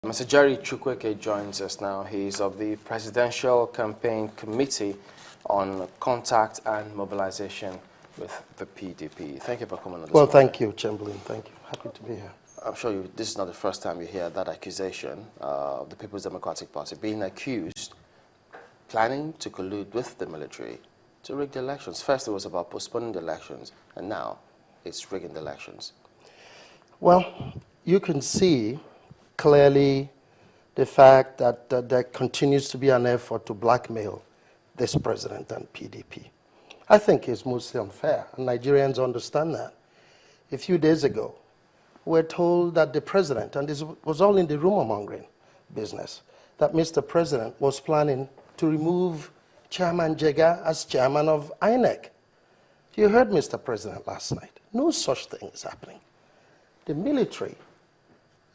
Mr. Jerry Chukwueke joins us now. He is of the Presidential Campaign Committee on Contact and Mobilisation with the PDP. Thank you for coming on this morning. Thank you, Chamberlain. Thank you. Happy to be here. I'm sure this is not the first time you hear that accusation of the People's Democratic Party being accused planning to collude with the military to rig the elections. First it was about postponing the elections, and now it's rigging the elections. Well, you can see clearly the fact that there continues to be an effort to blackmail this president and PDP. I think it's mostly unfair, and Nigerians understand that. A few days ago, we're told that the president, and this was all in the rumor-mongering business, that Mr. President was planning to remove Chairman Jega as chairman of INEC. You heard Mr. President last night. No such thing is happening. The military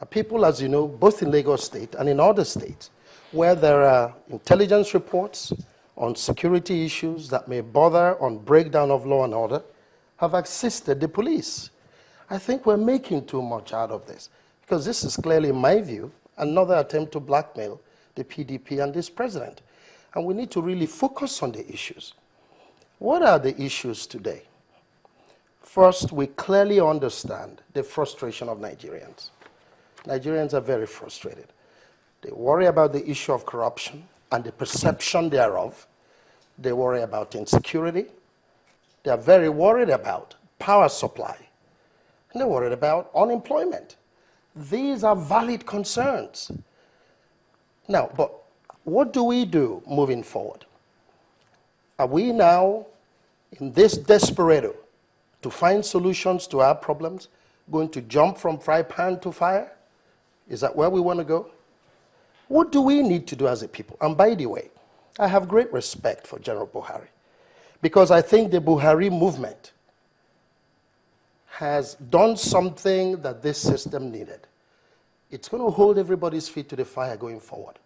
are people, as you know, both in Lagos State and in other states, where there are intelligence reports on security issues that may bother on breakdown of law and order, have assisted the police. I think we're making too much out of this, because this is clearly, in my view, another attempt to blackmail the PDP and this president. And we need to really focus on the issues. What are the issues today? First, we clearly understand the frustration of Nigerians. Nigerians are very frustrated. They worry about the issue of corruption and the perception thereof. They worry about insecurity. They are very worried about power supply. And they're worried about unemployment. These are valid concerns. Now, but what do we do moving forward? Are we now, in this desperado to find solutions to our problems, going to jump from fry pan to fire? Is that where we want to go? What do we need to do as a people? And by the way, I have great respect for General Buhari, because I think the Buhari movement has done something that this system needed. It's going to hold everybody's feet to the fire going forward.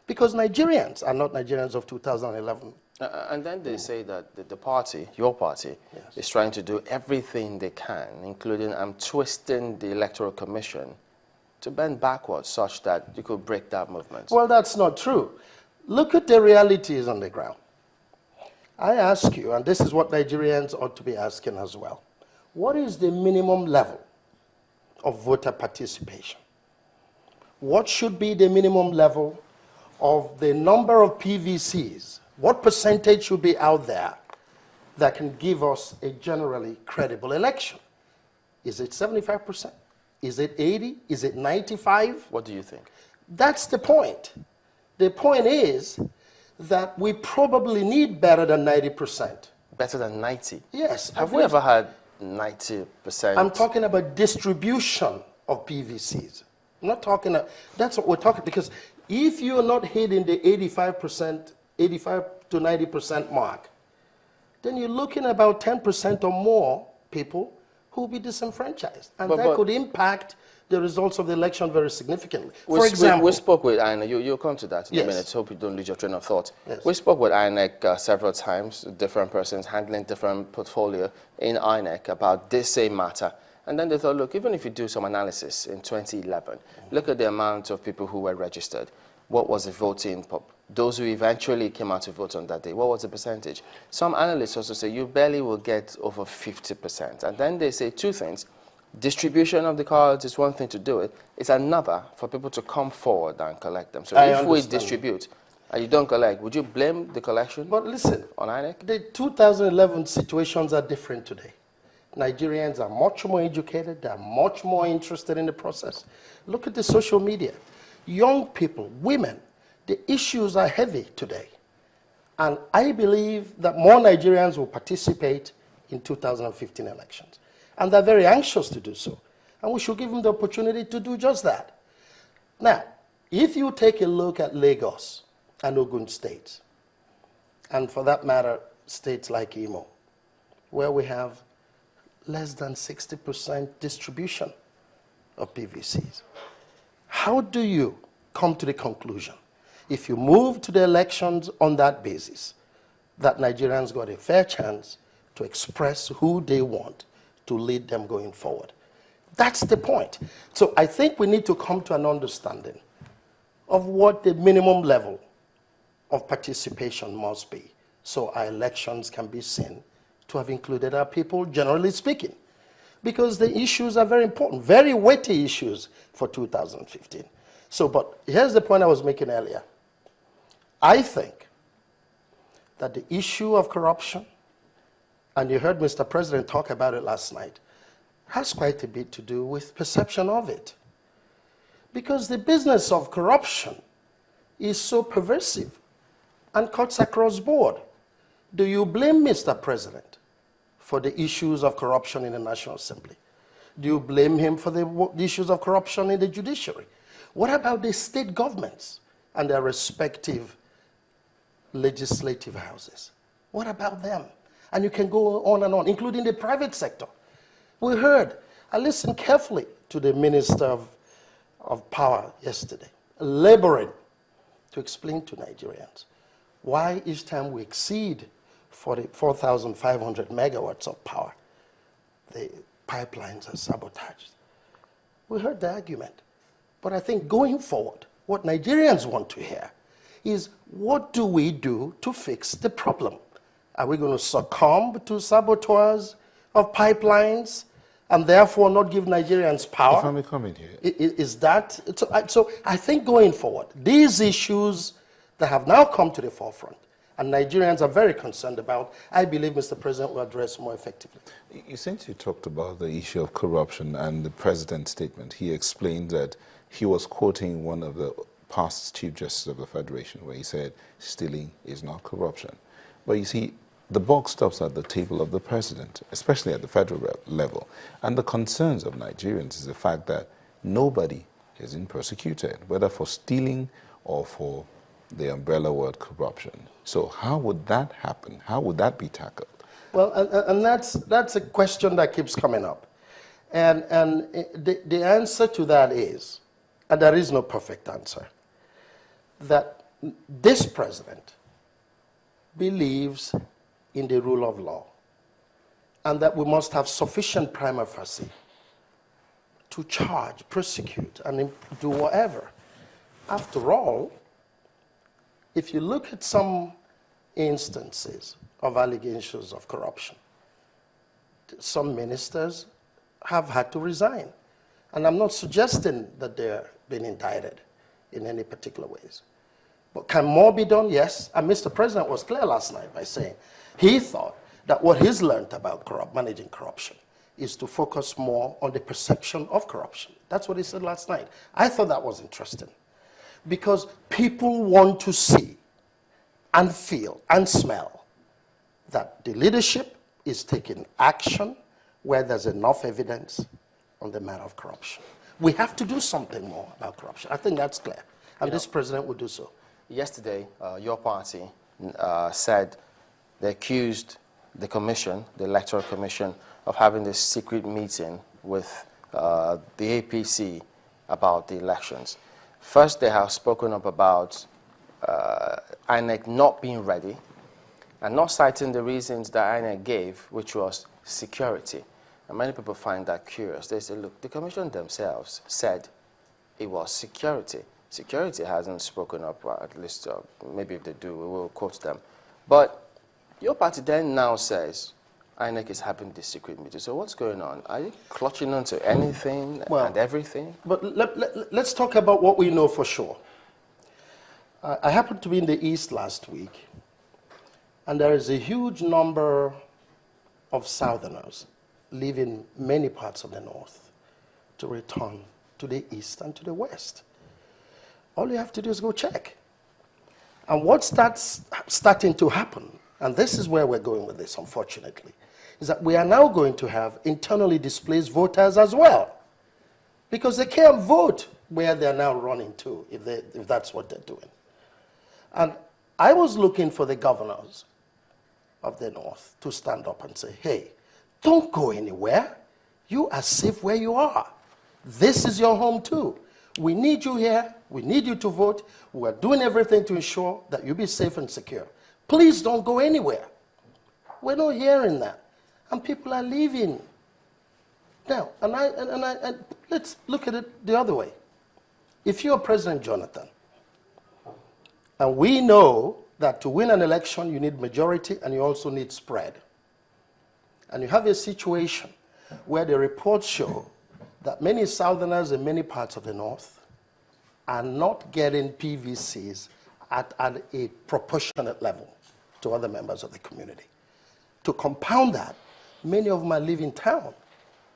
Because Nigerians are not Nigerians of 2011. And then they say that the party, your party, yes, is trying to do everything they can, including twisting the Electoral Commission to bend backwards such that you could break that movement. Well, that's not true. Look at the realities on the ground. I ask you, and this is what Nigerians ought to be asking as well, what is the minimum level of voter participation? What should be the minimum level of the number of PVCs? What percentage should be out there that can give us a generally credible election? Is it 75%? Is it 80? Is it 95? What do you think? That's the point. The point is that we probably need better than 90%. Better than 90? Yes. Have we ever had 90%? I'm talking about distribution of PVCs. I'm not talking, that's what we're talking, because if you're not hitting the 85%, 85 to 90% mark, then you're looking at about 10% or more people who will be disenfranchised. And that could impact the results of the election very significantly. For example, we spoke with INEC. You'll come to that in yes, a minute. Hope you don't lose your train of thought. Yes. We spoke with INEC several times, different persons handling different portfolio in INEC about this same matter. And then they thought, look, even if you do some analysis in 2011, look at the amount of people who were registered. What was the voting? Those who eventually came out to vote on that day, what was the percentage? Some analysts also say you barely will get over 50%. And then they say two things. Distribution of the cards is one thing to do it. It's another for people to come forward and collect them. So if we distribute and you don't collect, would you blame the collection? But listen, on INEC? The 2011 situations are different today. Nigerians are much more educated. They're much more interested in the process. Look at the social media. Young people, women, the issues are heavy today. And I believe that more Nigerians will participate in 2015 elections. And they're very anxious to do so. And we should give them the opportunity to do just that. Now, if you take a look at Lagos and Ogun states, and for that matter, states like Imo, where we have less than 60% distribution of PVCs, how do you come to the conclusion, if you move to the elections on that basis, that Nigerians got a fair chance to express who they want to lead them going forward? That's the point. So I think we need to come to an understanding of what the minimum level of participation must be so our elections can be seen to have included our people, generally speaking. Because the issues are very important, very weighty issues for 2015. So, but here's the point I was making earlier. I think that the issue of corruption, and you heard Mr. President talk about it last night, has quite a bit to do with perception of it. Because the business of corruption is so pervasive and cuts across board. Do you blame Mr. President for the issues of corruption in the National Assembly? Do you blame him for the issues of corruption in the judiciary? What about the state governments and their respective legislative houses? What about them? And you can go on and on, including the private sector. We heard, I listened carefully to the Minister of Power yesterday, laboring to explain to Nigerians why each time we exceed 4,500 megawatts of power, the pipelines are sabotaged. We heard the argument. But I think going forward, what Nigerians want to hear is, what do we do to fix the problem? Are we going to succumb to saboteurs of pipelines and therefore not give Nigerians power? If I may comment here. Is that, so I think going forward, these issues that have now come to the forefront, and Nigerians are very concerned about, I believe Mr. President will address more effectively. Since you talked about the issue of corruption and the President's statement, he explained that he was quoting one of the past Chief Justice of the Federation, where he said, stealing is not corruption. But you see, the buck stops at the table of the President, especially at the federal level. And the concerns of Nigerians is the fact that nobody has been persecuted, whether for stealing or for the umbrella word corruption. So how would that happen? How would that be tackled? Well, and that's a question that keeps coming up. And the answer to that is, and there is no perfect answer, that this president believes in the rule of law, and that we must have sufficient prima facie to charge, prosecute, and do whatever. After all, if you look at some instances of allegations of corruption, some ministers have had to resign. And I'm not suggesting that they're being indicted in any particular ways. But can more be done? Yes. And Mr. President was clear last night by saying he thought that what he's learned about managing corruption is to focus more on the perception of corruption. That's what he said last night. I thought that was interesting, because people want to see and feel and smell that the leadership is taking action where there's enough evidence on the matter of corruption. We have to do something more about corruption. I think that's clear. And this president will do so. Yesterday, your party said they accused the commission, the Electoral Commission, of having this secret meeting with the APC about the elections. First, they have spoken up about INEC not being ready and not citing the reasons that INEC gave, which was security. And many people find that curious. They say, look, the commission themselves said it was security. Security hasn't spoken up, at least maybe if they do, we will quote them. But your party then now says INEC is having this secret meeting. So what's going on? Are you clutching onto anything and everything? But let's talk about what we know for sure. I happened to be in the East last week, and there is a huge number of Southerners leaving many parts of the North to return to the East and to the West. All you have to do is go check. And what starts starting to happen, and this is where we're going with this, unfortunately, is that we are now going to have internally displaced voters as well, because they can't vote where they're now running to, if that's what they're doing. And I was looking for the governors of the North to stand up and say, hey, don't go anywhere. You are safe where you are. This is your home too. We need you here. We need you to vote. We're doing everything to ensure that you be safe and secure. Please don't go anywhere. We're not hearing that. And people are leaving. Now, and let's look at it the other way. If you're President Jonathan, and we know that to win an election, you need majority and you also need spread. And you have a situation where the reports show that many Southerners in many parts of the North are not getting PVCs at a proportionate level to other members of the community. To compound that, many of them are leaving town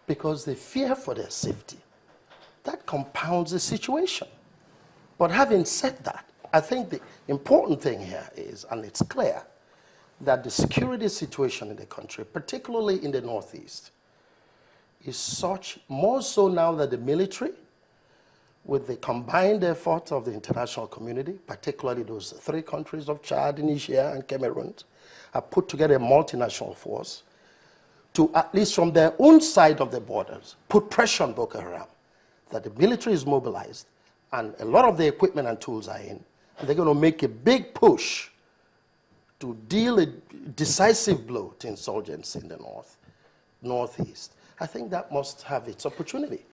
because they fear for their safety. That compounds the situation. But having said that, I think the important thing here is, and it's clear, that the security situation in the country, particularly in the Northeast, is such, more so now that the military, with the combined efforts of the international community, particularly those three countries of Chad, Niger, and Cameroon, have put together a multinational force to, at least from their own side of the borders, put pressure on Boko Haram, that the military is mobilized, and a lot of the equipment and tools are in, and they're going to make a big push to deal a decisive blow to insurgents in the Northeast. I think that must have its opportunity.